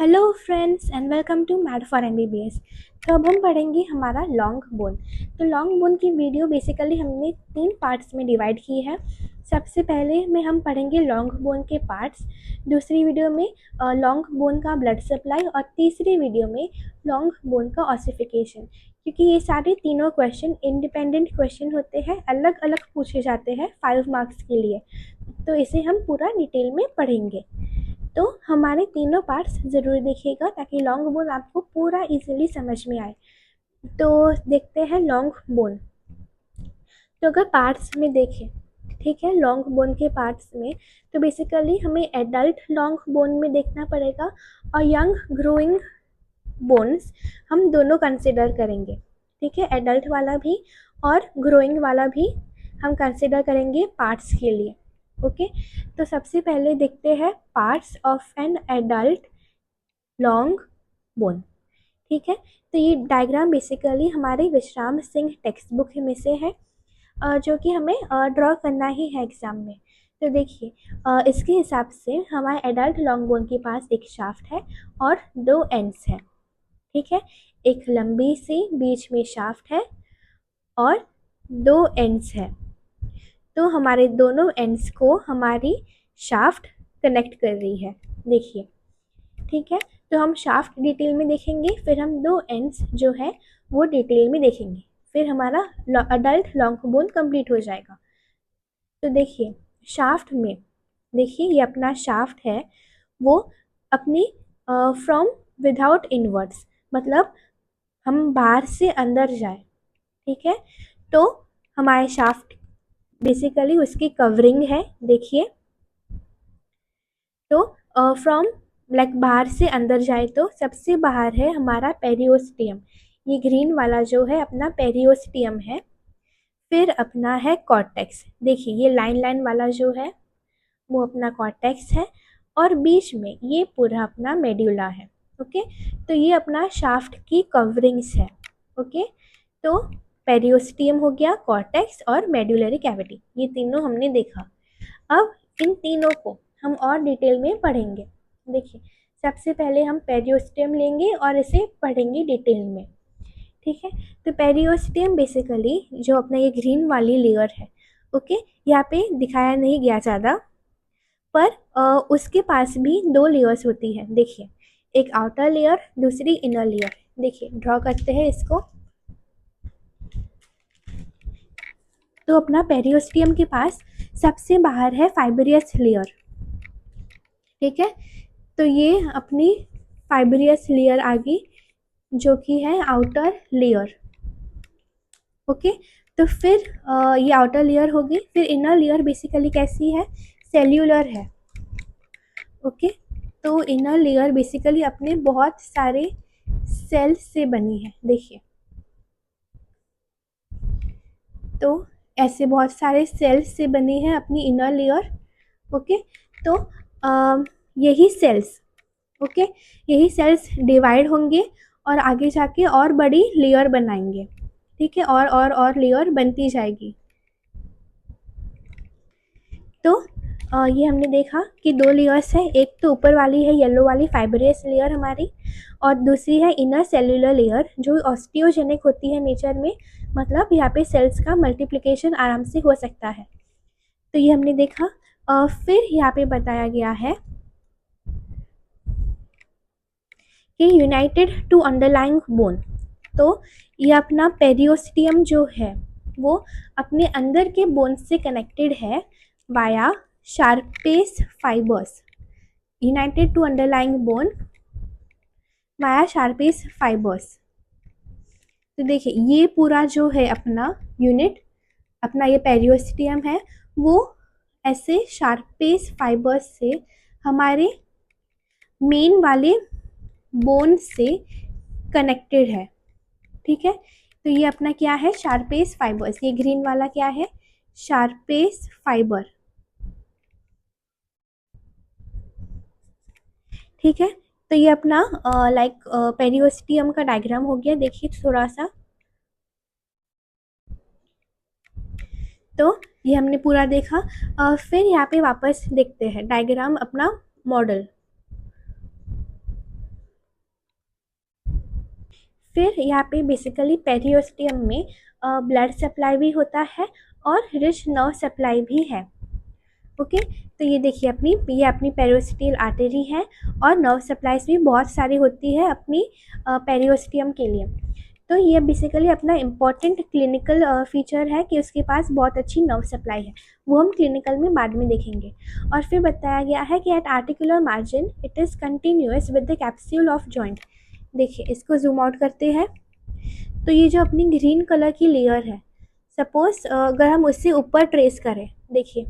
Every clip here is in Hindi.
Hello friends and welcome to mad for MBBS. तो अब हम पढ़ेंगे हमारा लॉन्ग बोन। तो लॉन्ग बोन की वीडियो बेसिकली हमने 3 पार्ट्स में डिवाइड की है। सबसे पहले में हम पढ़ेंगे लॉन्ग बोन के पार्ट्स, दूसरी वीडियो में लॉन्ग बोन का ब्लड सप्लाई और तीसरी वीडियो में लॉन्ग बोन का ऑसिफिकेशन। क्योंकि ये सारे तीनों क्वेश्चन इंडिपेंडेंट क्वेश्चन होते हैं, अलग अलग पूछे जाते हैं 5 मार्क्स के लिए, तो इसे हम पूरा डिटेल में पढ़ेंगे। तो हमारे तीनों पार्ट्स ज़रूर देखिएगा ताकि लॉन्ग बोन आपको पूरा इजीली समझ में आए। तो देखते हैं लॉन्ग बोन। तो अगर पार्ट्स में देखें, ठीक है, लॉन्ग बोन के पार्ट्स में तो बेसिकली हमें एडल्ट लॉन्ग बोन में देखना पड़ेगा और यंग ग्रोइंग बोन्स हम दोनों कंसिडर करेंगे। ठीक है, एडल्ट वाला भी और ग्रोइंग वाला भी हम कंसिडर करेंगे पार्ट्स के लिए। ओके, तो सबसे पहले देखते हैं parts of an adult long bone. ठीक है, तो ये डायग्राम बेसिकली हमारे विश्राम सिंह टेक्स्ट बुक में से है, जो कि हमें ड्रॉ करना ही है एग्ज़ाम में। तो देखिए, इसके हिसाब से हमारे एडल्ट लॉन्ग बोन के पास एक शाफ्ट है और 2 एंड्स है। ठीक है, एक लंबी सी बीच में शाफ्ट है और 2 एंड्स है। तो हमारे दोनों एंड्स को हमारी शाफ्ट कनेक्ट कर रही है, देखिए। ठीक है, तो हम शाफ्ट डिटेल में देखेंगे, फिर हम 2 एंड्स जो है वो डिटेल में देखेंगे, फिर हमारा अडल्ट लॉन्ग बोन कंप्लीट हो जाएगा। तो देखिए, शाफ्ट में देखिए ये अपना शाफ्ट है, वो अपनी फ्रॉम विदाउट इनवर्ड्स, मतलब हम बाहर से अंदर जाए। ठीक है, तो हमारे शाफ्ट बेसिकली उसकी कवरिंग है, देखिए। तो फ्रॉम लाइक बाहर से अंदर जाए तो सबसे बाहर है हमारा पेरियोस्टियम, ये ग्रीन वाला जो है अपना पेरियोस्टियम है। फिर अपना है कॉर्टेक्स, देखिए ये लाइन लाइन वाला जो है वो अपना कॉर्टेक्स है और बीच में ये पूरा अपना मेड्यूला है। ओके, तो ये अपना शाफ्ट की कवरिंग्स है। ओके, तो पेरियोस्टियम हो गया, कॉर्टेक्स और मेड्यूलरी कैविटी, ये तीनों हमने देखा। अब इन तीनों को हम और डिटेल में पढ़ेंगे। देखिए, सबसे पहले हम पेरियोस्टियम लेंगे और इसे पढ़ेंगे डिटेल में। ठीक है, तो पेरियोस्टियम बेसिकली जो अपना ये ग्रीन वाली लेयर है, ओके, यहाँ पे दिखाया नहीं गया ज़्यादा, पर उसके पास भी 2 लेयर्स होती है। देखिए, एक आउटर लेयर, दूसरी इनर लेयर। देखिए, ड्रॉ करते हैं इसको। तो अपना पेरियोस्टियम के पास सबसे बाहर है फाइब्रियस लेयर। ठीक है, तो ये अपनी फाइब्रियस लेयर आ गई जो कि है आउटर लेयर। ओके, तो फिर ये आउटर लेयर होगी, फिर इनर लेयर बेसिकली कैसी है, सेल्यूलर है। ओके, तो इनर लेयर बेसिकली अपने बहुत सारे सेल्स से बनी है, देखिए। तो ऐसे बहुत सारे सेल्स से बनी है अपनी इनर लेयर। ओके, तो यही सेल्स, ओके, यही सेल्स डिवाइड होंगे और आगे जाके और बड़ी लेयर बनाएंगे। ठीक है, और लेयर बनती जाएगी। तो ये हमने देखा कि 2 लेयर्स है, एक तो ऊपर वाली है येलो वाली फाइब्रियस लेयर हमारी, और दूसरी है इनर सेल्यूलर लेयर जो ऑस्टियोजेनिक होती है नेचर में, मतलब यहाँ पे सेल्स का मल्टीप्लिकेशन आराम से हो सकता है। तो ये हमने देखा। फिर यहाँ पे बताया गया है कि यूनाइटेड टू अंडरलाइंग बोन, तो ये अपना पेरियोस्टियम जो है वो अपने अंदर के बोन से कनेक्टेड है via Sharpey's fibres. United to underlying bone via Sharpey's fibres. तो देखिए, ये पूरा जो है अपना यूनिट, अपना ये पेरियोस्टियम है, वो ऐसे शार्पेस फाइबर्स से हमारे मेन वाले बोन से कनेक्टेड है। ठीक है, तो ये अपना क्या है, शार्पेस फाइबर्स, ये ग्रीन वाला क्या है, शार्पेस फाइबर। ठीक है, तो ये अपना लाइक पेरियोस्टियम का डायग्राम हो गया, देखिए थोड़ा सा। तो ये हमने पूरा देखा। फिर यहाँ पे वापस देखते हैं डायग्राम अपना मॉडल। फिर यहाँ पे बेसिकली पेरियोस्टियम में ब्लड सप्लाई भी होता है और रिच नर्व सप्लाई भी है। ओके, तो ये अपनी पेरियोस्टियल आर्टरी है और नर्व सप्लाईज भी बहुत सारी होती है अपनी पेरियोस्टियम के लिए। तो ये बेसिकली अपना इम्पॉर्टेंट क्लिनिकल फीचर है कि उसके पास बहुत अच्छी नर्व सप्लाई है, वो हम क्लिनिकल में बाद में देखेंगे। और फिर बताया गया है कि at articular margin it is continuous with the capsule of joint. देखिए, इसको जूम आउट करते हैं तो ये जो अपनी ग्रीन कलर की लेयर है, सपोज अगर हम उससे ऊपर ट्रेस करें, देखिए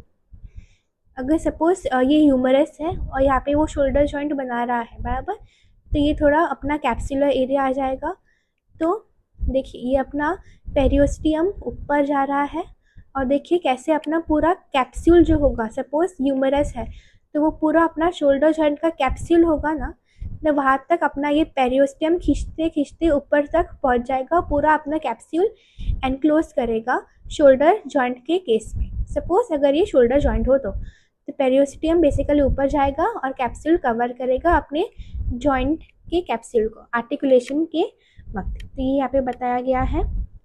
अगर सपोज ये ह्यूमरस है और यहाँ पे वो शोल्डर जॉइंट बना रहा है बराबर, तो ये थोड़ा अपना कैप्सुलर एरिया आ जाएगा। तो देखिए ये अपना पेरियोस्टियम ऊपर जा रहा है और देखिए कैसे अपना पूरा कैप्सूल जो होगा, सपोज ह्यूमरस है तो वो पूरा अपना शोल्डर जॉइंट का कैप्सूल होगा ना, तो वहाँ तक अपना ये पेरियोस्टियम खींचते खींचते ऊपर तक पहुँच जाएगा, पूरा अपना कैप्सूल एनक्लोज करेगा शोल्डर जॉइंट के केस में। सपोज अगर ये शोल्डर जॉइंट हो तो पेरियोस्टियम बेसिकली ऊपर जाएगा और कैप्सूल कवर करेगा अपने जॉइंट के कैप्सूल को आर्टिकुलेशन के वक्त। तो ये यहाँ पे बताया गया है।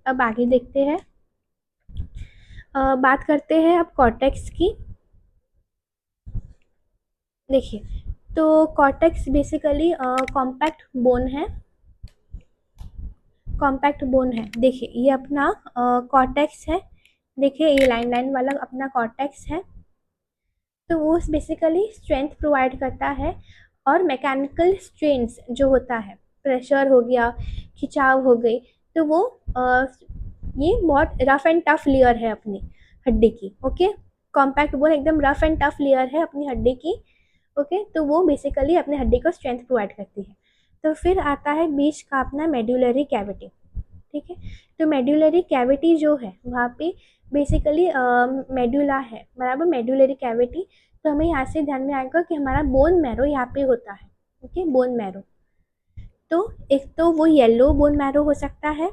अब आगे देखते हैं, बात करते हैं अब कॉर्टेक्स की। देखिए, तो कॉर्टेक्स बेसिकली कॉम्पैक्ट बोन है, कॉम्पैक्ट बोन है। देखिए ये अपना कॉर्टेक्स है, देखिए ये लाइन लाइन वाला अपना कॉर्टेक्स है। तो वो बेसिकली स्ट्रेंथ प्रोवाइड करता है और मैकेनिकल स्ट्रेंस जो होता है, प्रेशर हो गया, खिंचाव हो गई, तो वो ये बहुत रफ एंड टफ लेयर है अपनी हड्डी की। ओके, कॉम्पैक्ट बोन एकदम रफ एंड टफ लेयर है अपनी हड्डी की। ओके, तो वो बेसिकली अपने हड्डी को स्ट्रेंथ प्रोवाइड करती है। तो फिर आता है बीच का अपना मेड्यूलरी कैविटी। ठीक है, तो मेड्यूलरी कैविटी जो है वहाँ पे बेसिकली मेडुला है बराबर, मेड्यूलरी कैविटी। तो हमें यहाँ से ध्यान में आएगा कि हमारा बोन मैरो यहाँ पे होता है। ओके, बोन मैरो, तो एक तो वो येलो बोन मैरो हो सकता है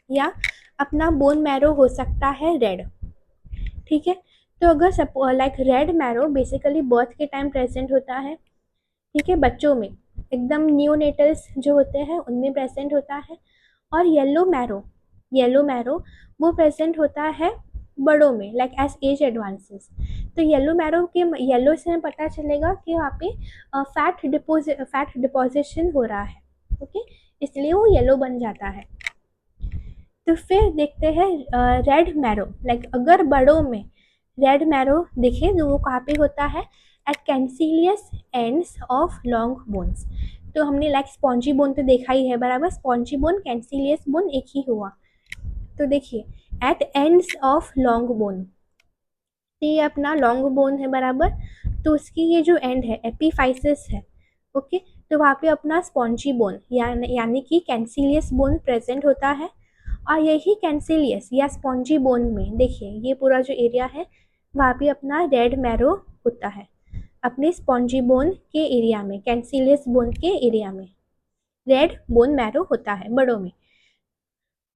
या अपना बोन मैरो हो सकता है रेड। ठीक है, तो अगर like red marrow basically birth के टाइम प्रेजेंट होता है, ठीक है, बच्चों में एकदम न्यूनेटल्स जो होते हैं उनमें प्रेजेंट होता है। और येलो मैरो वो प्रेजेंट होता है बड़ों में, लाइक एज एज एडवांसेस। तो येलो मैरो के येलो से हमें पता चलेगा कि वहाँ पे फैट डिपोजिशन हो रहा है। ओके, इसलिए वो येलो बन जाता है। तो फिर देखते हैं रेड मैरो, लाइक अगर बड़ों में रेड मैरो दिखे तो वो कहाँ पे होता है, at cancellous ends of long bones. तो हमने लाइक स्पॉन्जी बोन तो देखा ही है बराबर, स्पॉन्जी बोन कैंसिलियस बोन एक ही हुआ। तो देखिए at ends of long bone, ये अपना लॉन्ग बोन है बराबर, तो उसकी ये जो एंड है एपीफाइसिस है। ओके, तो वहाँ पे अपना स्पॉन्जी बोन यानी कि कैंसिलियस बोन प्रेजेंट होता है। और यही कैंसिलियस या स्पॉन्जी बोन में देखिए ये पूरा जो एरिया है वहाँ पे अपना रेड मैरो होता है, अपने स्पॉन्जी बोन के एरिया में, कैंसिलियस बोन के एरिया में रेड बोन मैरो होता है बड़ों में।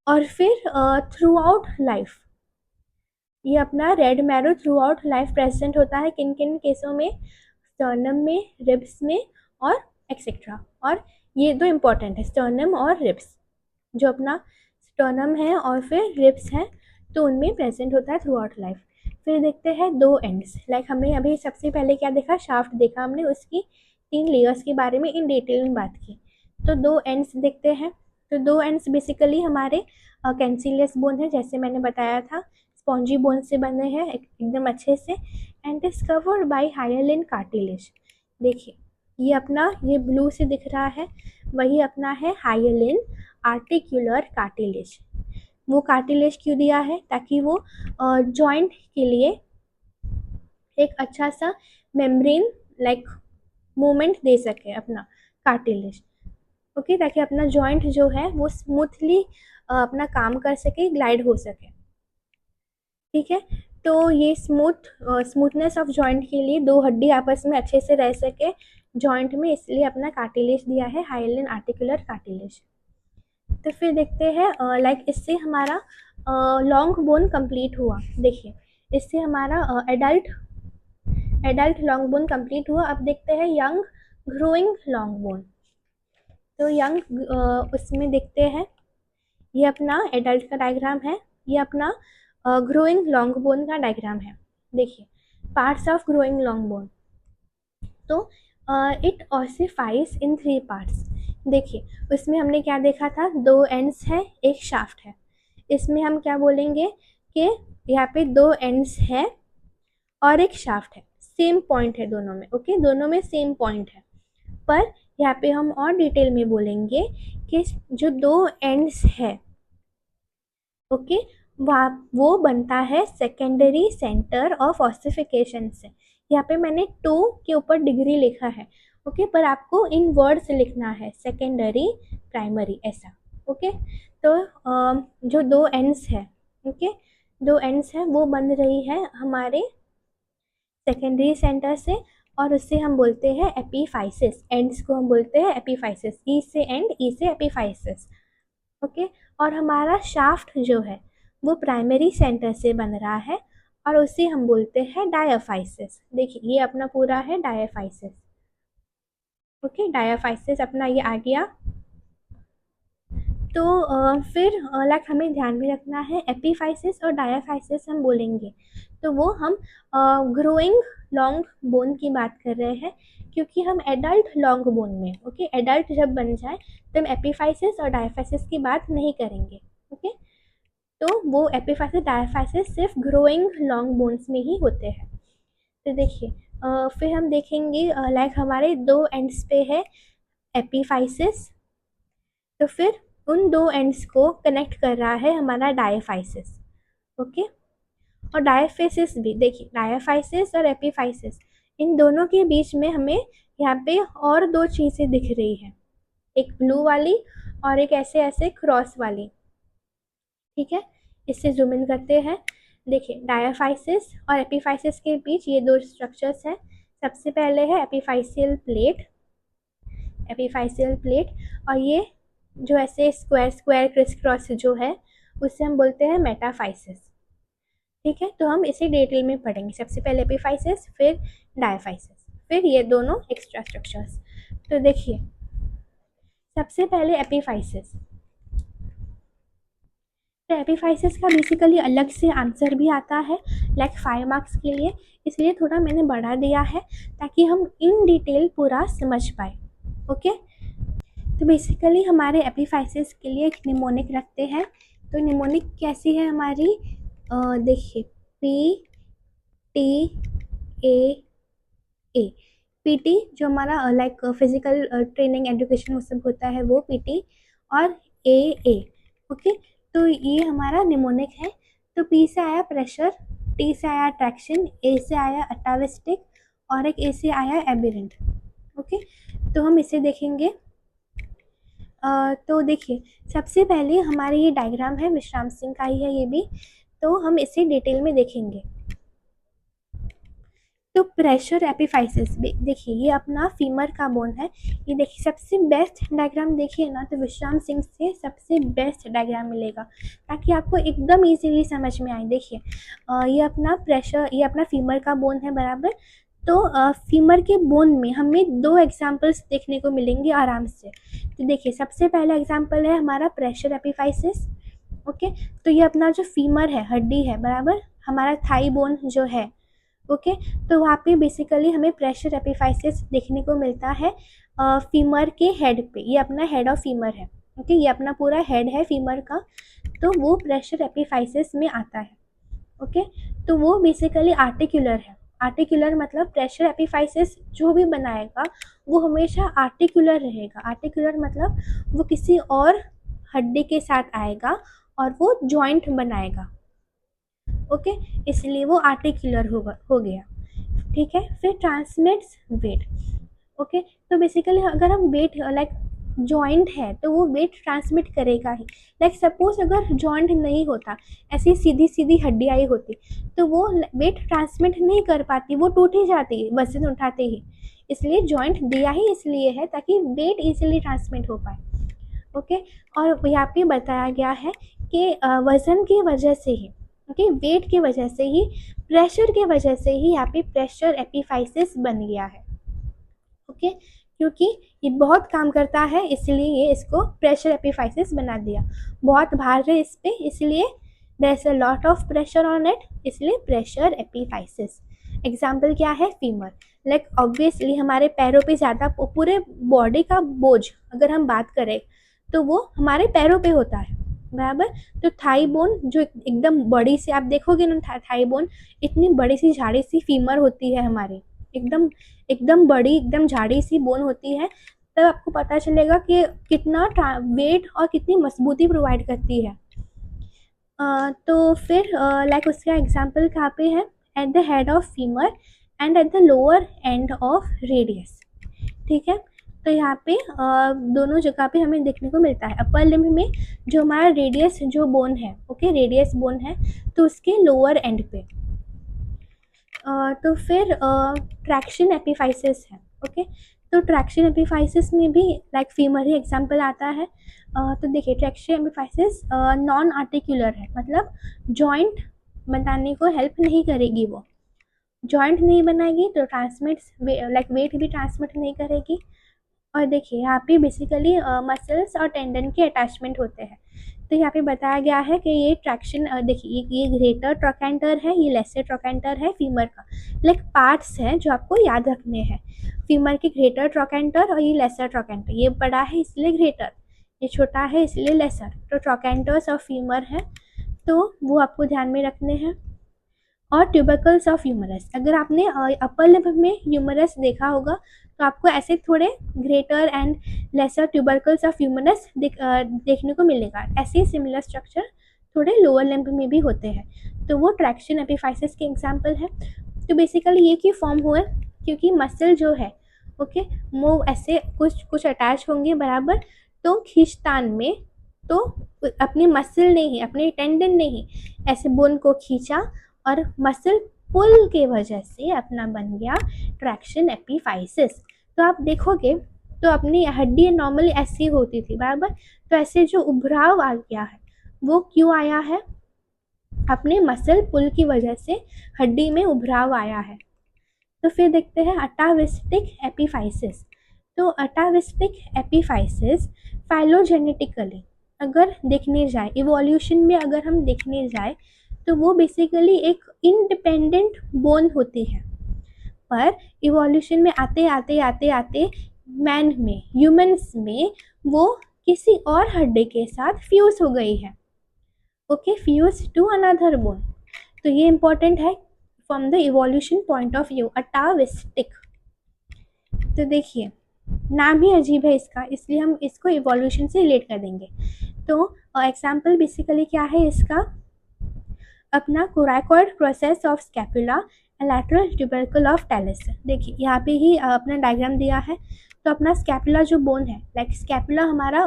और फिर थ्रू आउट लाइफ ये अपना red marrow through out life present होता है, किन किन केसों में, स्टर्नम में, रिब्स में और एक्सेट्रा। और ये दो इम्पॉर्टेंट है, स्टर्नम और रिब्स, जो अपना स्टर्नम है और फिर रिब्स हैं तो उनमें प्रेजेंट होता है थ्रू आउट लाइफ। फिर देखते हैं दो एंड्स, लाइक हमने अभी सबसे पहले क्या देखा, शाफ्ट देखा हमने, उसकी 3 लेयर्स के बारे में इन डिटेल में बात की। तो दो एंड्स देखते हैं। तो दो एंड्स बेसिकली हमारे कैंसिलियस बोन है, जैसे मैंने बताया था स्पॉन्जी बोन से बने हैं एकदम अच्छे से, and is covered by hyaline cartilage. देखिए ये अपना ये ब्लू से दिख रहा है वही अपना है हाइयलिन आर्टिकुलर कार्टिलेज। वो कार्टिलेज क्यों दिया है, ताकि वो जॉइंट के लिए एक अच्छा सा मेम्ब्रेन लाइक मूवमेंट दे सके अपना कार्टिलेज। ओके, ताकि अपना जॉइंट जो है वो स्मूथली अपना काम कर सके, ग्लाइड हो सके। ठीक है, तो ये स्मूथनेस ऑफ जॉइंट के लिए दो हड्डी आपस में अच्छे से रह सके जॉइंट में, इसलिए अपना कार्टिलेज दिया है हाइयलिन आर्टिकुलर कार्टिलेज। तो फिर देखते हैं लाइक इससे हमारा लॉन्ग बोन कंप्लीट हुआ। देखिए इससे हमारा एडल्ट लॉन्ग बोन कंप्लीट हुआ। अब देखते हैं यंग ग्रोइंग लॉन्ग बोन। तो यंग उसमें देखते हैं, ये अपना एडल्ट का डायग्राम है, ये अपना ग्रोइंग लॉन्ग बोन का डायग्राम है। देखिए parts of growing long bone, तो इट ऑसिफाइज इन 3 पार्ट्स। देखिए उसमें हमने क्या देखा था, 2 एंड्स है, एक शाफ्ट है। इसमें हम क्या बोलेंगे कि यहाँ पे 2 एंड्स है और एक शाफ्ट है, सेम पॉइंट है दोनों में, ओके, दोनों में सेम पॉइंट है। पर यहाँ पे हम और डिटेल में बोलेंगे कि जो 2 एंड्स है, ओके, वो बनता है सेकेंडरी सेंटर ऑफ ऑसिफिकेशन से। यहाँ पे मैंने 2 के ऊपर डिग्री लिखा है, ओके, पर आपको इन वर्ड्स लिखना है, सेकेंडरी प्राइमरी ऐसा, ओके। तो जो 2 एंड्स है, ओके, 2 एंड्स है वो बन रही है हमारे सेकेंडरी सेंटर से, और उससे हम बोलते हैं एपीफाइसिस, एंड्स को हम बोलते हैं एपीफाइसिस, ई से एंड, ई से एपीफाइसिस, ओके। और हमारा शाफ्ट जो है वो प्राइमरी सेंटर से बन रहा है और उसे हम बोलते हैं डायाफाइसिस। देखिए ये अपना पूरा है डायाफाइसिस, ओके, डायाफाइसिस अपना ये आ गया। तो फिर लाइक हमें ध्यान में रखना है, एपीफाइसिस और डायाफाइसिस हम बोलेंगे तो वो हम ग्रोइंग लॉन्ग बोन की बात कर रहे हैं, क्योंकि हम एडल्ट लॉन्ग बोन में, ओके, एडल्ट जब बन जाए तो हम एपीफाइसिस और डायाफाइसिस की बात नहीं करेंगे, ओके। तो वो एपीफाइसिस डायाफाइसिस सिर्फ ग्रोइंग लॉन्ग बोन्स में ही होते हैं। तो देखिए फिर हम देखेंगे लाइक हमारे 2 एंड्स पे है एपीफाइसिस, तो फिर उन 2 एंड्स को कनेक्ट कर रहा है हमारा डायाफाइसिस, ओके। और डायाफाइसिस भी, देखिए डायाफाइसिस और एपीफाइसिस इन दोनों के बीच में हमें यहाँ पे और 2 चीज़ें दिख रही है, एक ब्लू वाली और एक ऐसे ऐसे क्रॉस वाली, ठीक है। इससे जूम इन करते हैं। देखिए डायाफाइसिस और एपीफाइसिस के बीच ये 2 स्ट्रक्चर्स हैं। सबसे पहले है एपीफाइसियल प्लेट, एपीफाइसियल प्लेट, और ये जो ऐसे स्क्वायर स्क्वायर क्रिस क्रॉस जो है उससे हम बोलते हैं मेटाफाइसिस, ठीक है। तो हम इसे डिटेल में पढ़ेंगे, सबसे पहले एपीफाइसिस फिर डायाफाइसिस, फिर ये दोनों एक्स्ट्रा स्ट्रक्चर्स। तो देखिए सबसे पहले एपीफाइसिस, तो एपीफाइसिस का बेसिकली अलग से आंसर भी आता है लाइक 5 मार्क्स के लिए, इसलिए थोड़ा मैंने बढ़ा दिया है ताकि हम इन डिटेल पूरा समझ पाए, ओके। तो बेसिकली हमारे एपीफाइसिस के लिए एक निमोनिक रखते हैं। तो निमोनिक कैसी है हमारी, देखिए P T A A, PT जो हमारा लाइक फिजिकल ट्रेनिंग एजुकेशन वो सब होता है वो पीटी, और ए, ओके। तो ये हमारा निमोनिक है। तो पी से आया प्रेशर, टी से आया ट्रैक्शन, ए से आया अटाविस्टिक और एक ए से आया एबिरेंट, ओके। तो हम इसे देखेंगे। तो देखिए सबसे पहले हमारे ये डायग्राम है, विश्राम सिंह का ही है ये भी, तो हम इसे डिटेल में देखेंगे। तो प्रेशर एपीफाइसिस देखिए ये अपना फीमर का बोन है। ये देखिए सबसे बेस्ट डायग्राम देखिए ना, तो विश्राम सिंह से सबसे बेस्ट डायग्राम मिलेगा ताकि आपको एकदम इजीली समझ में आए। देखिए ये अपना प्रेशर, ये अपना फीमर का बोन है बराबर। तो फीमर के बोन में हमें 2 एग्जाम्पल्स देखने को मिलेंगे आराम से। तो देखिए सबसे पहला एग्जाम्पल है हमारा प्रेशर एपीफाइसिस, ओके। तो ये अपना जो फीमर है, हड्डी है बराबर, हमारा थाई बोन जो है, ओके। तो वहाँ पे बेसिकली हमें प्रेशर एपीफाइसिस देखने को मिलता है फीमर के हेड पे, ये अपना हेड ऑफ फीमर है, ओके, ये अपना पूरा हेड है फीमर का, तो वो प्रेशर एपीफाइसिस में आता है, ओके। तो वो बेसिकली आर्टिकुलर है, आर्टिकुलर मतलब प्रेशर एपीफाइसिस जो भी बनाएगा वो हमेशा आर्टिकुलर रहेगा। आर्टिकुलर मतलब वो किसी और हड्डी के साथ आएगा और वो जॉइंट बनाएगा, ओके, इसलिए वो आर्टिकुलर हो गया, ठीक है। फिर ट्रांसमिट्स वेट, ओके। तो बेसिकली अगर हम वेट लाइक जॉइंट है तो वो वेट ट्रांसमिट करेगा ही। लाइक सपोज अगर जॉइंट नहीं होता, ऐसी सीधी सीधी हड्डियाँ ही होती, तो वो वेट ट्रांसमिट नहीं कर पाती, वो टूट ही जाती वजन उठाते ही। इसलिए जॉइंट दिया ही इसलिए है ताकि वेट इजीली ट्रांसमिट हो पाए, ओके। और यहाँ पे बताया गया है कि वज़न की वजह से ही, ओके, वेट की वजह से ही, प्रेशर की वजह से ही यहाँ पे प्रेशर एपीफाइसिस बन गया है, ओके। क्योंकि ये बहुत काम करता है, इसलिए ये इसको प्रेशर एपिफाइसिस बना दिया। बहुत भार है इस पे, इसलिए there is a lot of pressure on it, इसलिए प्रेशर एपिफाइसिस। एग्जाम्पल क्या है, फीमर। लाइक ऑब्वियसली हमारे पैरों पे ज़्यादा, पूरे बॉडी का बोझ अगर हम बात करें तो वो हमारे पैरों पे होता है, बराबर। तो थाई बोन जो एकदम बड़ी सी, आप देखोगे ना थाई बोन, इतनी बड़ी सी झाड़ी सी फीमर होती है हमारी, एकदम एकदम बड़ी, एकदम झाड़ी सी बोन होती है। तब आपको पता चलेगा कि कितना वेट और कितनी मजबूती प्रोवाइड करती है। तो फिर लाइक उसका एग्जाम्पल कहाँ पे है, at the head of femur and at the lower end of radius. ठीक है, तो यहाँ पे दोनों जगह पे हमें देखने को मिलता है। अपर लिम्ब में जो हमारा रेडियस जो बोन है, ओके, रेडियस बोन है, तो उसके लोअर एंड पे। तो फिर ट्रैक्शन एपिफाइसिस है, ओके। तो ट्रैक्शन एपिफाइसिस में भी लाइक फीमर ही एग्जांपल आता है। तो देखिए ट्रैक्शन एपिफाइसिस नॉन आर्टिकुलर है, मतलब जॉइंट बनाने को हेल्प नहीं करेगी, वो जॉइंट नहीं बनाएगी तो ट्रांसमिट लाइक वेट भी ट्रांसमिट नहीं करेगी। और देखिए यहाँ पे बेसिकली मसल्स और टेंडन के अटैचमेंट होते हैं। तो यहाँ पे बताया गया है कि ये ट्रैक्शन, देखिए ये ग्रेटर ट्रोकेंटर है, ये लेसर ट्रोकेंटर है फीमर का। लाइक पार्ट्स हैं जो आपको याद रखने हैं, फीमर के ग्रेटर ट्रोकेंटर और ये लेसर ट्रोकेंटर। ये बड़ा है इसलिए ग्रेटर, ये छोटा है इसलिए लेसर। तो ट्रोकेंटर्स और फीमर है, तो वो आपको ध्यान में रखने हैं। और ट्यूबरकल्स ऑफ ह्यूमरस, अगर आपने अपर लिम्ब में ह्यूमरस देखा होगा तो आपको ऐसे थोड़े greater and lesser tubercles of humerus देखने को मिलेगा। ऐसे सिमिलर स्ट्रक्चर थोड़े लोअर लिम्ब में भी होते हैं, तो वो ट्रैक्शन एपिफाइसिस के एग्जाम्पल है। तो बेसिकली ये क्यों फॉर्म हुआ, क्योंकि मसल जो है, ओके, वो ऐसे कुछ कुछ अटैच होंगे, बराबर। तो खींचतान में तो अपनी मसल ने ही, अपने टेंडन ने ही ऐसे बोन को खींचा और मसल पुल के वजह से अपना बन गया ट्रैक्शन एपिफाइसिस। तो आप देखोगे तो अपनी हड्डी नॉर्मली ऐसी होती थी, बराबर। तो ऐसे जो उभराव आ गया है वो क्यों आया है, अपने मसल पुल की वजह से हड्डी में उभराव आया है। तो फिर देखते हैं अटाविस्टिक एपिफाइसिस। तो अटाविस्टिक एपिफाइसिस फाइलोजेनेटिकली अगर देखने जाए, इवोल्यूशन में अगर हम देखने जाए, तो वो बेसिकली एक इंडिपेंडेंट बोन होती है। पर इवोल्यूशन में आते आते आते आते मैन में, ह्यूमंस में, वो किसी और हड्डी के साथ फ्यूज हो गई है, okay, fuse to another bone. तो ये इंपॉर्टेंट है from the evolution point of view, atavistic. तो देखिए नाम ही अजीब है इसका, इसलिए हम इसको इवोल्यूशन से रिलेट कर देंगे। तो एग्जाम्पल बेसिकली क्या है इसका, अपना coracoid process of scapula lateral tubercle of talus. देखिए यहाँ पे ही अपना डायग्राम दिया है। तो अपना स्कैपुला जो बोन है, लाइक स्कैपुला हमारा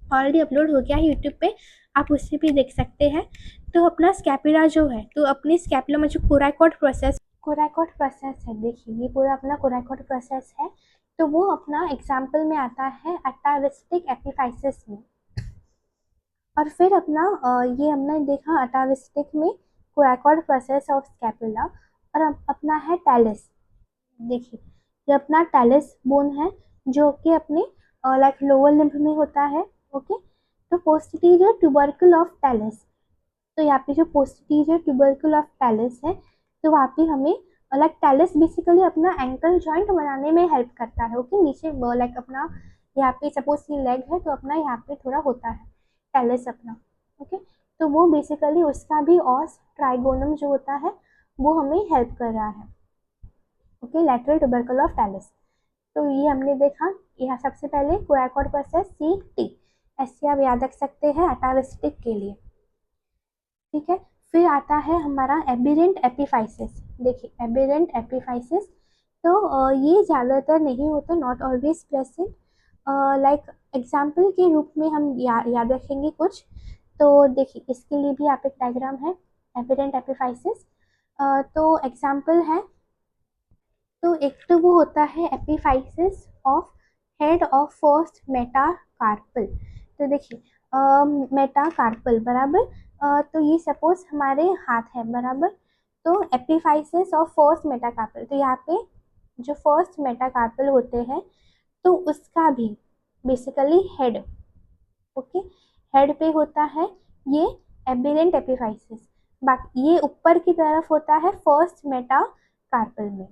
ऑलरेडी अपलोड हो गया है यूट्यूब पे, आप उससे भी देख सकते हैं। तो अपना स्कैपुला जो है, तो अपनी स्कैपुला में जो कोराकॉइड प्रोसेस है, देखिए ये पूरा अपना कोराकॉइड प्रोसेस है। तो वो अपना एग्जाम्पल में आता है अटाविस्टिक एपिफाइसिस में। और फिर अपना ये हमने देखा अटाविस्टिक में कोराकॉइड प्रोसेस ऑफ स्कैपुला। और अपना है टैलिस। देखिए ये अपना टैलिस बोन है जो कि अपने लाइक लोअर लिम्ब में होता है, ओके। तो पोस्टीरियर ट्यूबरकल ऑफ टैलिस, तो यहाँ पे जो पोस्टीरियर ट्यूबरकल ऑफ टैलिस है, तो वहाँ पे हमें लाइक टैलिस बेसिकली अपना एंकल जॉइंट बनाने में हेल्प करता है, ओके। नीचे लाइक अपना यहाँ पे सपोज ये लेग है, तो अपना यहाँ पे थोड़ा होता है टैलिस अपना, ओके। तो वो बेसिकली उसका भी ऑस ट्राइगोनम जो होता है वो हमें हेल्प कर रहा है, ओके, लैटरल ट्यूबरकल ऑफ टैलिस। तो ये हमने देखा, यह सबसे पहले कोराकॉइड प्रोसेस CT, ऐसे आप याद रख सकते हैं अटाविस्टिक के लिए, ठीक है। फिर आता है हमारा एबिरेंट एपिफाइसिस। देखिए एबिरेंट एपिफाइसिस, तो ये ज़्यादातर नहीं होता, not always present. Like example के रूप में हम याद रखेंगे कुछ। तो देखिए इसके लिए भी आप एक डायग्राम है एबिरेंट एपिफाइसिस। तो एग्जाम्पल है, तो एक तो वो होता है epiphysis of head of first metacarpal. तो देखिए मेटाकार्पल, बराबर। तो ये सपोज हमारे हाथ है, बराबर। तो एपिफाइसिस ऑफ फर्स्ट मेटाकार्पल, तो यहाँ पे जो फर्स्ट मेटाकार्पल होते हैं, तो उसका भी बेसिकली हेड, ओके, हेड पे होता है ये एबिरेंट एपिफाइसिस। बाकी ये ऊपर की तरफ होता है फर्स्ट मेटाकार्पल में।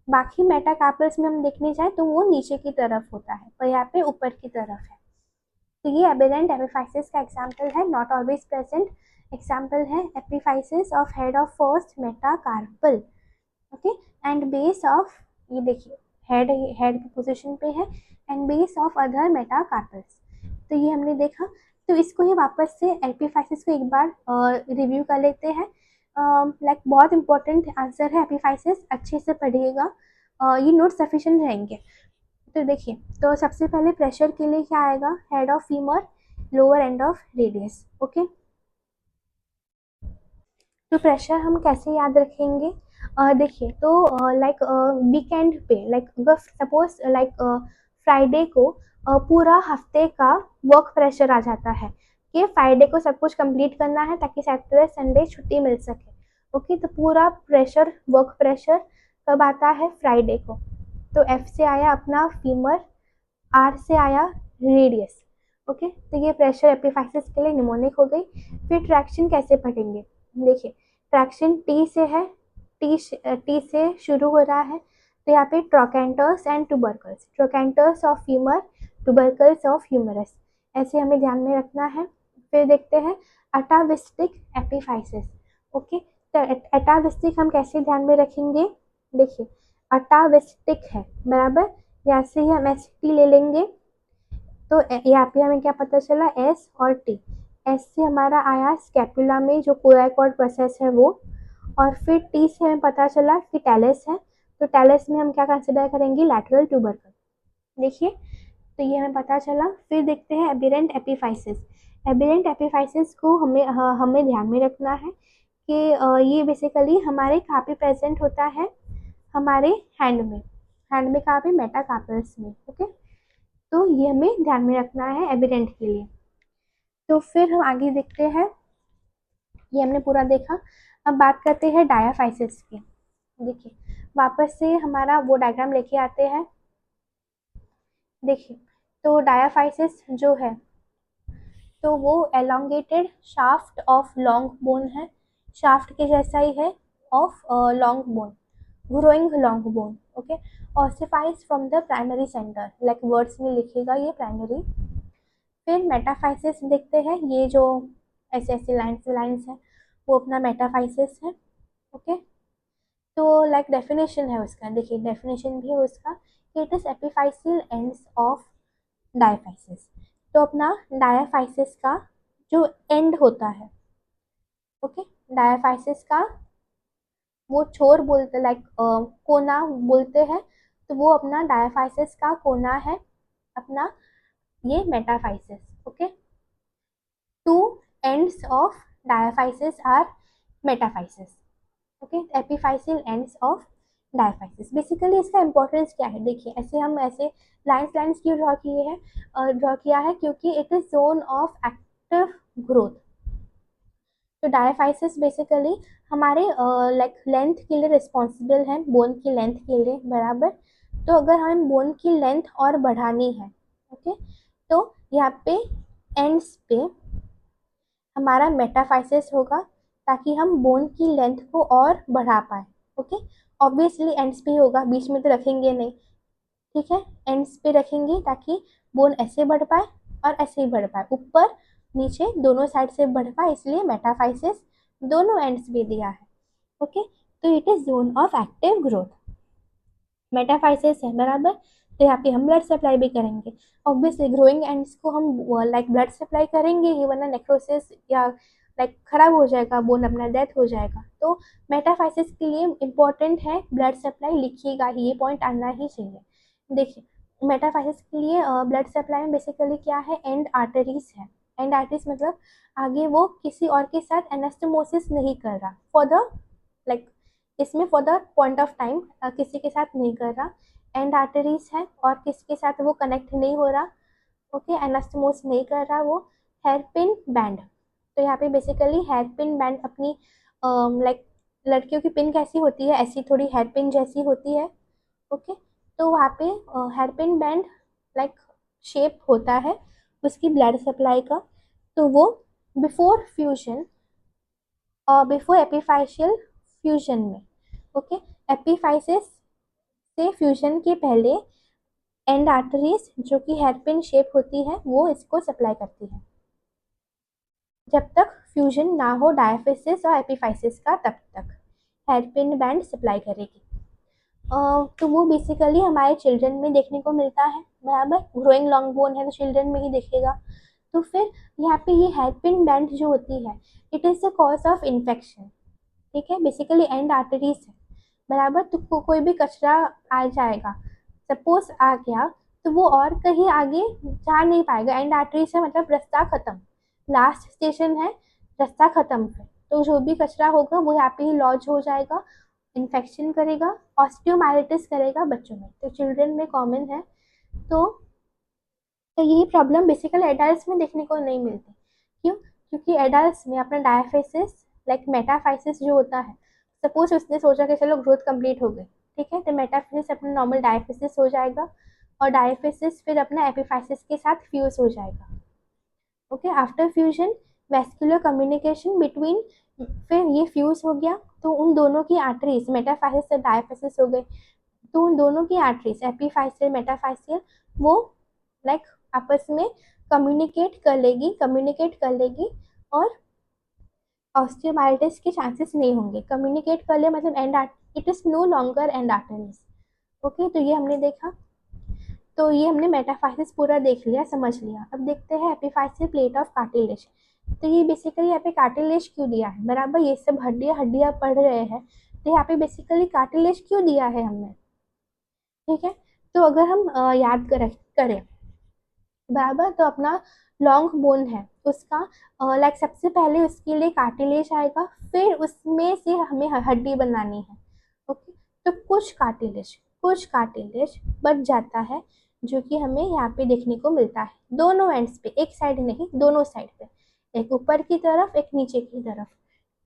बाकी मेटाकार्पल्स में हम देखने जाए तो वो नीचे की तरफ होता है, और यहाँ पे ऊपर की तरफ है। तो ये एबिरेंट एपिफाइसिस का एग्जाम्पल है, नॉट ऑलवेज प्रेजेंट। एग्जाम्पल है epiphysis of head of first metacarpal, okay, and base of, ये देखिए हेड हेड की पोजीशन पे है, and base of other metacarpals. तो ये हमने देखा। तो इसको ही वापस से एपिफाइसिस को एक बार रिव्यू कर लेते हैं। लाइक बहुत इंपॉर्टेंट आंसर है एपिफाइसिस, अच्छे से पढ़िएगा, ये नोट सफिशिएंट रहेंगे। तो देखिए, तो सबसे पहले प्रेशर के लिए क्या आएगा, head of femur, lower end of radius, okay. तो प्रेशर हम कैसे याद रखेंगे, देखिए, तो लाइक वीकेंड पे, लाइक अगर सपोज लाइक फ्राइडे को पूरा हफ्ते का वर्क प्रेशर आ जाता है कि फ्राइडे को सब कुछ कंप्लीट करना है ताकि सैटरडे संडे छुट्टी मिल सके, ओके। तो पूरा प्रेशर, वर्क प्रेशर कब आता है, फ्राइडे को। तो एफ से आया अपना फीमर, आर से आया रेडियस, ओके। तो ये प्रेशर एपिफाइसिस के लिए निमोनिक हो गई। फिर ट्रैक्शन कैसे पढ़ेंगे, देखिए, ट्रैक्शन टी से है, टी से शुरू हो रहा है। तो यहाँ पे trochanters and tubercles, trochanters of femur, tubercles of humerus, ऐसे हमें ध्यान में रखना है। फिर देखते हैं अटाविस्टिक एपिफाइसिस, ओके। तो अटाविस्टिक हम कैसे ध्यान में रखेंगे, देखिए, अटाविस्टिक है बराबर, यहाँ से ही हम एस टी ले लेंगे। तो यहाँ पे हमें क्या पता चला, एस और टी। एस से हमारा आया स्कैपुला में जो कोराकॉर्ड प्रोसेस है वो, और फिर टी से हमें पता चला कि टैलेस है। तो टैलेस में हम क्या कंसिडर करेंगे, लैटरल ट्यूबरकल, देखिए। तो ये हमें पता चला। फिर देखते हैं एबिरेंट एपिफाइसिस। एबिरेंट एपिफाइसिस को हमें ध्यान में रखना है कि ये बेसिकली हमारे कहाँ पे प्रेजेंट होता है, हमारे हैंड में, हैंड में कहाँ पे, मेटाकार्पल्स में, ओके। तो ये हमें ध्यान में रखना है एविडेंट के लिए। तो फिर हम आगे देखते हैं, ये हमने पूरा देखा। अब बात करते हैं डायाफाइसिस की। देखिए, वापस से हमारा वो डायग्राम लेके आते हैं। देखिए, तो डायाफाइसिस जो है, तो वो elongated shaft of long bone है, शाफ्ट के जैसा ही है, of long bone, growing long bone, okay. Ossifies from the primary centre, like words में लिखेगा ये प्राइमरी। फिर मेटाफाइसिस देखते हैं, ये जो ऐसे ऐसे लाइन्स लाइन्स हैं वो अपना मेटाफाइसिस है, ओके। तो लाइक डेफिनेशन है उसका, देखिए डेफिनेशन भी है उसका, it is epiphyseal ends of diaphysis. तो अपना डायाफाइसिस का जो एंड होता है, ओके, डायाफाइसिस का वो छोर बोलते, लाइक कोना बोलते हैं, तो वो अपना डायाफाइसिस का कोना है अपना ये metaphysis, okay. Two ends of diaphysis are metaphysis, okay. Epiphyseal ends of diaphysis, basically इसका इंपॉर्टेंस क्या है, देखिए ऐसे हम ऐसे लाइन्स लाइन्स क्यों ड्रॉ किए हैं, ड्रॉ किया है क्योंकि it is zone of active growth. तो डायाफाइसिस बेसिकली हमारे लाइक लेंथ के लिए रिस्पॉन्सिबल है, बोन की लेंथ के लिए बराबर। तो अगर हमें बोन की लेंथ और बढ़ानी है, ओके, तो यहाँ पे एंड्स पे हमारा मेटाफाइसिस होगा ताकि हम बोन की लेंथ को और बढ़ा पाए, ओके। ऑब्वियसली एंड्स पे होगा, बीच में तो रखेंगे नहीं, ठीक है। एंड्स पे रखेंगे ताकि बोन ऐसे बढ़ पाए और ऐसे ही बढ़ पाए, ऊपर नीचे दोनों साइड से बढ़ पाए, इसलिए मेटाफाइसिस दोनों एंड्स पे दिया है, ओके। तो it is zone of active growth, metaphysis है बराबर। तो यहाँ पे हम ब्लड सप्लाई भी करेंगे, ऑब्वियसली ग्रोइंग एंड्स को हम लाइक ब्लड सप्लाई करेंगे ही, वरना नेक्रोसिस या लाइक खराब हो जाएगा बोन, अपना डेथ हो जाएगा। तो मेटाफाइसिस के लिए इम्पोर्टेंट है ब्लड सप्लाई, लिखिएगा ही, ये पॉइंट आना ही चाहिए। देखिए, मेटाफाइसिस के लिए ब्लड सप्लाई में बेसिकली क्या है, एंड आर्टरीज है। एंड आर्टरीज मतलब आगे वो किसी और के साथ एनास्टोमोसिस नहीं कर रहा, फॉर द लाइक इसमें for the point of time किसी के साथ नहीं कर रहा, एंड आर्टरीज है और किसी के साथ वो कनेक्ट नहीं हो रहा, ओके, एनास्टोमोस नहीं कर रहा वो। हेयर पिन बैंड, तो यहाँ पे बेसिकली हेयर पिन बैंड अपनी लाइक लड़कियों की पिन कैसी होती है, ऐसी थोड़ी हेयर पिन जैसी होती है, ओके, तो वहाँ पे हेयरपिन बैंड लाइक शेप होता है उसकी ब्लड सप्लाई का, तो वो बिफोर फ्यूजन और बिफोर एपिफाइशियल फ्यूजन में, ओके, एपिफाइसिस से फ्यूजन के पहले एंड आर्टरीज जो कि हेयरपिन शेप होती है वो इसको सप्लाई करती है, जब तक फ्यूजन ना हो डायफिसिस और एपिफाइसिस का तब तक हेयरपिन बैंड सप्लाई करेगी। तो वो बेसिकली हमारे चिल्ड्रन में देखने को मिलता है, बराबर, ग्रोइंग लॉन्ग बोन है तो चिल्ड्रन में ही दिखेगा। तो फिर यहाँ पे ये हेयरपिन बैंड जो होती है it is the cause of infection, ठीक है, बेसिकली एंड आर्टरीज है, बराबर। तो कोई भी कचरा आ जाएगा, सपोज आ गया, तो वो और कहीं आगे जा नहीं पाएगा, एंड आर्टरी से मतलब रास्ता खत्म, लास्ट स्टेशन है, रास्ता खत्म है, तो जो भी कचरा होगा वो यहाँ पे ही लॉज हो जाएगा, इन्फेक्शन करेगा, ऑस्टियोमाइलिटिस करेगा बच्चों में, तो चिल्ड्रन में कॉमन है। तो यही प्रॉब्लम बेसिकली एडल्ट्स में देखने को नहीं मिलती। क्यों? क्योंकि एडल्ट्स में अपना डायफिसिस लाइक मेटाफाइसिस जो होता है, सपोज उसने सोचा कि चलो ग्रोथ कंप्लीट हो गई, ठीक है, तो मेटाफिसिस अपना नॉर्मल डायफिसिस हो जाएगा और डायफिसिस फिर अपना एपिफाइसिस के साथ फ्यूज हो जाएगा। Okay, after fusion vascular communication between, फिर ये फ्यूज हो गया तो उन दोनों की आर्टरीज, मेटाफाइसिस से डायफिसिस हो गई, तो उन दोनों की आर्टरीज एपिफाइसियल मेटाफाइसियल वो लाइक आपस में कम्युनिकेट कर लेगी और ऑस्टियोमाइलिटिस के चांसेस नहीं होंगे। कम्युनिकेट कर ले मतलब end, it is no longer end arteries. Okay, तो ये हमने देखा, तो ये हमने मेटाफाइसिस पूरा देख लिया, समझ लिया। अब देखते हैं एपिफाइसियल प्लेट ऑफ कार्टिलेज। तो ये बेसिकली यहाँ पे कार्टिलेज क्यों दिया है, बराबर, ये सब हड्डियाँ हड्डियाँ पढ़ रहे हैं, तो यहाँ पे बेसिकली कार्टिलेज क्यों दिया है हमने, ठीक है। तो अगर हम याद करें बराबर, तो अपना लॉन्ग बोन है उसका लाइक सबसे पहले उसके लिए कार्टिलेज आएगा, फिर उसमें से हमें हड्डी बनानी है। ओके, तो कुछ कार्टिलेज बच जाता है जो कि हमें यहाँ पे देखने को मिलता है दोनों एंड्स पे, एक साइड नहीं दोनों साइड पे, एक ऊपर की तरफ एक नीचे की तरफ।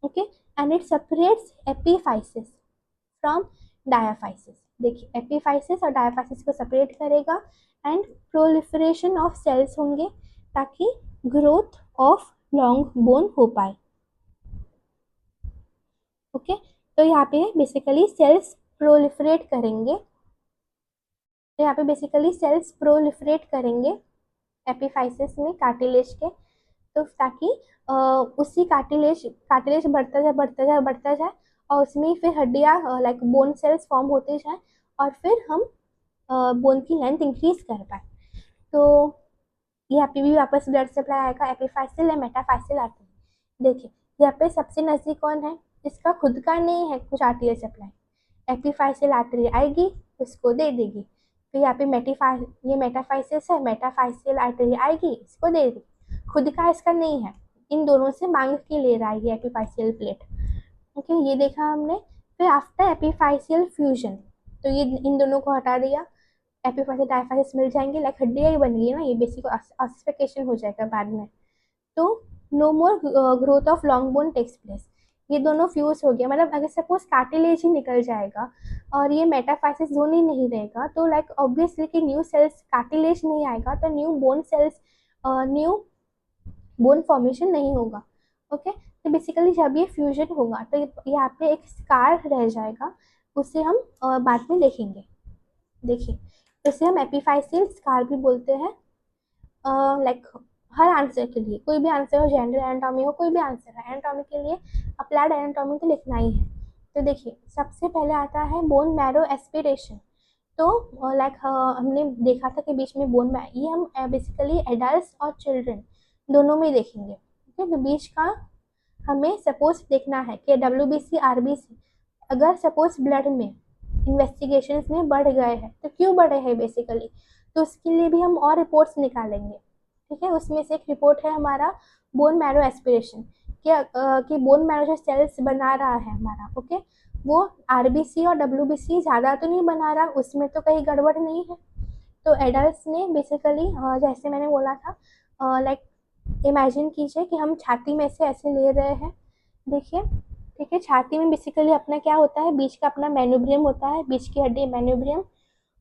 Okay, and it separates epiphysis from diaphysis. देखिए, एपिफाइसिस और डायाफाइसिस को सेपरेट करेगा एंड प्रोलिफरेशन ऑफ सेल्स होंगे ताकि ग्रोथ ऑफ लॉन्ग बोन हो पाए। ओके, तो यहाँ पे बेसिकली सेल्स प्रोलिफरेट करेंगे, तो यहाँ पे बेसिकली सेल्स प्रोलिफरेट करेंगे एपिफाइसिस में कार्टिलेज के, तो ताकि उसी कार्टिलेज कार्टिलेज बढ़ता जाए बढ़ता जाए बढ़ता जाए और उसमें फिर हड्डियाँ लाइक बोन सेल्स फॉर्म होते जाए और फिर हम बोन की लेंथ इंक्रीज कर पाए। तो यहाँ पे भी वापस ब्लड सप्लाई आएगा, एपिफाइसियल या मेटाफाइसियल आते हैं। देखिए, यहाँ पे सबसे नजदीक कौन है, जिसका खुद का नहीं है कुछ आर्टरी सप्लाई, एपिफाइसियल आर्टरी आएगी उसको दे देगी, फिर यहाँ पे ये मेटाफाइसिस है, मेटाफाइसियल आर्टरी आएगी इसको दे देगी, खुद का इसका नहीं है, इन दोनों से मांग के ले रहा है ये एपिफाइसियल प्लेट। ओके, ये देखा हमने। फिर आफ्टर एपिफाइसियल फ्यूजन, तो ये इन दोनों को हटा दिया, एपिफाइसिस डायफाइसिस मिल जाएंगे, लाइक हड्डियाँ ही बन गई ना, ये बेसिक ऑसिफिकेशन हो जाएगा बाद में, तो no more growth of long bone takes place. ये दोनों फ्यूज हो गया, मतलब अगर सपोज कार्टिलेज ही निकल जाएगा और ये मेटाफाइसिस जोन ही नहीं रहेगा तो लाइक ऑब्वियसली कि न्यू सेल्स, कार्टिलेज नहीं आएगा तो new bone cells, new bone formation नहीं होगा। ओके, तो बेसिकली जब ये फ्यूजन होगा तो यहाँ पे एक स्कार रह जाएगा, उसे हम बाद में देखेंगे। देखिए, इसे हम एपिफाइसियल स्कार भी बोलते हैं। लाइक हर आंसर के लिए, कोई भी आंसर हो, जेंडर एनाटॉमी हो, कोई भी आंसर है, एनाटॉमी के लिए अप्लाइड एनाटॉमी तो लिखना ही है। तो देखिए, सबसे पहले आता है बोन मैरो एस्पिरेशन। तो लाइक हमने देखा था कि बीच में बोन मैरो, ये हम बेसिकली एडल्ट और चिल्ड्रन दोनों में देखेंगे। ठीक है, तो बीच का हमें सपोज देखना है कि WBC RBC अगर सपोज ब्लड में इन्वेस्टिगेशंस में बढ़ गए हैं तो क्यों बढ़े हैं बेसिकली, तो उसके लिए भी हम और रिपोर्ट्स निकालेंगे। ठीक है, उसमें से एक रिपोर्ट है हमारा बोन मैरो एस्पिरेशन, कि बोन मैरो जो सेल्स बना रहा है हमारा, ओके, वो RBC और WBC ज़्यादा तो नहीं बना रहा, उसमें तो कहीं गड़बड़ नहीं है। तो एडल्ट ने बेसिकली जैसे मैंने बोला था, लाइक इमेजिन कीजिए कि हम छाती में से ऐसे ले रहे हैं, देखिए, ठीक है, छाती में बेसिकली अपना क्या होता है, बीच का अपना मेन्यूब्रियम होता है, बीच की हड्डी मेन्यूब्रियम,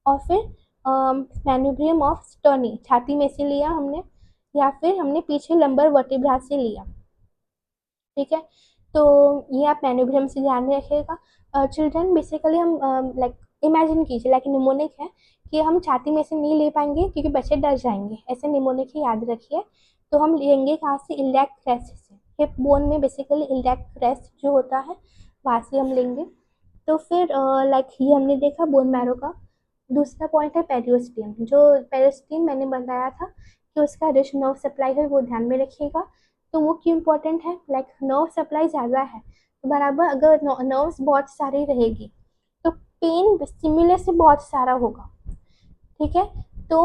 और फिर मैन्यूब्रियम ऑफ स्टर्नी छाती में से लिया हमने, या फिर हमने पीछे लंबर वर्टिब्रा से लिया। ठीक है, तो ये आप मैन्यूब्रियम से ध्यान में रखिएगा। चिल्ड्रन बेसिकली हम लाइक इमेजिन कीजिए लाइक निमोनिक है कि हम छाती में से नहीं ले पाएंगे क्योंकि बच्चे डर जाएंगे, ऐसे निमोनिक ही याद रखिए। तो हम लेंगे कहाँ से, इलियक क्रेस्ट से, हिप बोन में बेसिकली इलियक क्रेस्ट जो होता है वहाँ से हम लेंगे। तो फिर लाइक ये हमने देखा बोन मैरो का। दूसरा पॉइंट है पेरियोस्टियम। जो पेरियोस्टियम मैंने बताया था कि उसका रिच नर्व सप्लाई है, वो ध्यान में रखिएगा। तो वो क्यों इम्पोर्टेंट है, लाइक नर्व सप्लाई ज़्यादा है तो बराबर अगर नर्व्स बहुत सारी रहेगी तो पेन स्टिमुलस से बहुत सारा होगा। ठीक है, तो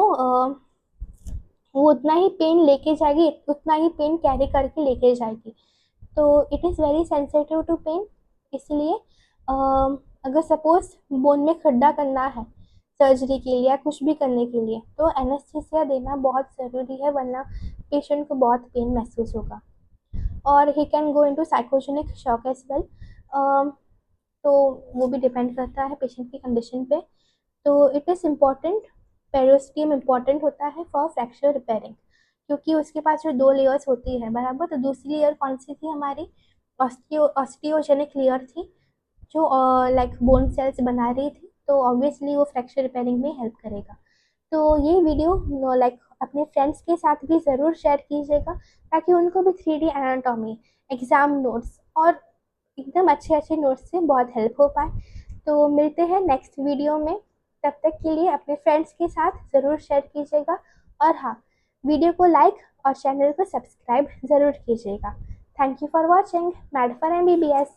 वो उतना ही पेन लेके जाएगी, उतना ही पेन कैरी करके लेके जाएगी। तो it is very sensitive to pain. इसलिए अगर सपोज बोन में खड्डा करना है सर्जरी के लिए या कुछ भी करने के लिए तो एनेस्थीसिया देना बहुत ज़रूरी है, वरना पेशेंट को बहुत पेन महसूस होगा और he can go into psychogenic shock as well. तो वो भी डिपेंड करता है पेशेंट की कंडीशन पे। तो it is important, periosteum important होता है फॉर फ्रैक्चर रिपेयरिंग, क्योंकि उसके पास जो दो लेयर्स होती है बराबर। तो दूसरी लेयर कौन सी थी हमारी, ऑस्टियोजेनिक लेयर थी जो लाइक बोन सेल्स बना रही थी, तो ऑब्वियसली वो फ्रैक्चर रिपेयरिंग में हेल्प करेगा। तो ये वीडियो लाइक अपने फ्रेंड्स के साथ भी ज़रूर शेयर कीजिएगा ताकि उनको भी 3D एनाटॉमी एग्ज़ाम नोट्स और एकदम अच्छे अच्छे नोट्स से बहुत हेल्प हो पाए। तो मिलते हैं नेक्स्ट वीडियो में, तब तक के लिए अपने फ्रेंड्स के साथ ज़रूर शेयर कीजिएगा। और हाँ, वीडियो को लाइक और चैनल को सब्सक्राइब ज़रूर कीजिएगा। Thank you for watching mad for MBBS।